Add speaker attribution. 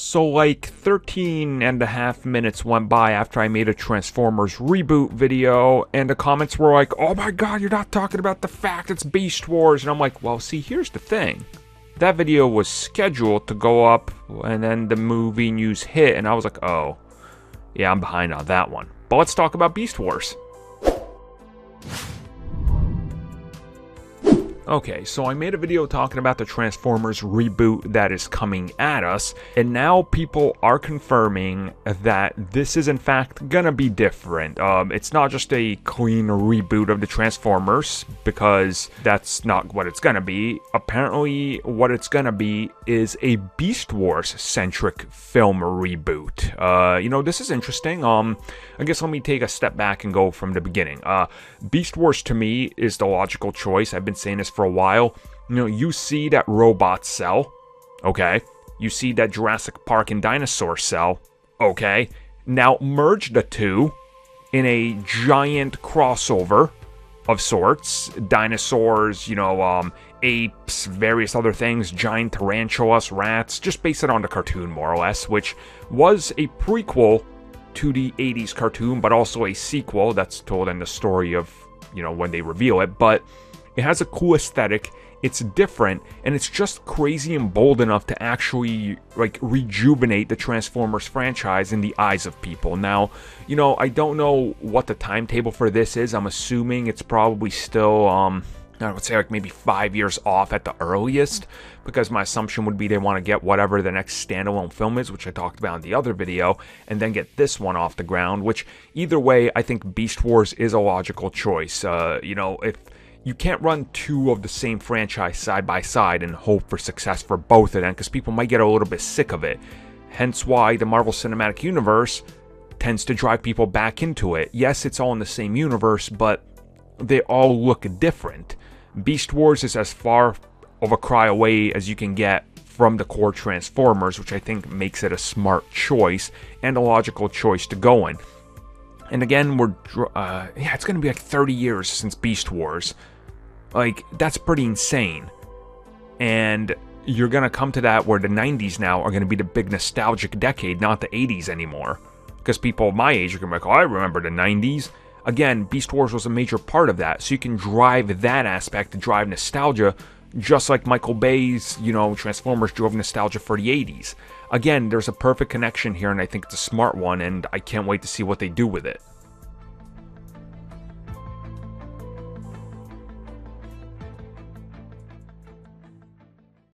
Speaker 1: So like 13 and a half minutes went by after I made a Transformers reboot video, and the comments were like, oh my god, you're not talking about the fact it's Beast Wars. And I'm like, well, see, here's the thing. That video was scheduled to go up, and then the movie news hit, and I was like, oh, yeah, I'm behind on that one. But let's talk about Beast Wars. Okay, so I made a video talking about the Transformers reboot that is coming at us, and now people are confirming that this is in fact gonna be different. It's not just a clean reboot of the Transformers, because that's not what it's gonna be. Apparently, what it's gonna be is a Beast Wars-centric film reboot. This is interesting. I guess let me take a step back and go from the beginning. Beast Wars, to me, is the logical choice. I've been saying this for a while. You see that robots sell, okay? You see that Jurassic Park and dinosaurs sell, okay? Now merge the two in a giant crossover of sorts. Dinosaurs, apes, various other things, giant tarantulas, rats. Just base it on the cartoon, more or less, which was a prequel to the 80s cartoon, but also a sequel that's told in the story of, when they reveal it. But it has a cool aesthetic, it's different, and it's just crazy and bold enough to actually, rejuvenate the Transformers franchise in the eyes of people. Now, I don't know what the timetable for this is. I'm assuming it's probably still, I would say maybe 5 years off at the earliest, because my assumption would be they want to get whatever the next standalone film is, which I talked about in the other video, and then get this one off the ground, which either way, I think Beast Wars is a logical choice. If you can't run two of the same franchise side by side and hope for success for both of them, because people might get a little bit sick of it. Hence why the Marvel Cinematic Universe tends to drive people back into it. Yes, it's all in the same universe, but they all look different. Beast Wars is as far of a cry away as you can get from the core Transformers, which I think makes it a smart choice and a logical choice to go in. And again, it's going to be like 30 years since Beast Wars. That's pretty insane. And you're going to come to that where the 90s now are going to be the big nostalgic decade, not the 80s anymore. Because people my age are going to be like, oh, I remember the 90s. Again, Beast Wars was a major part of that. So you can drive that aspect to drive nostalgia, just like Michael Bay's, Transformers drove nostalgia for the 80s. Again, there's a perfect connection here, and I think it's a smart one, and I can't wait to see what they do with it.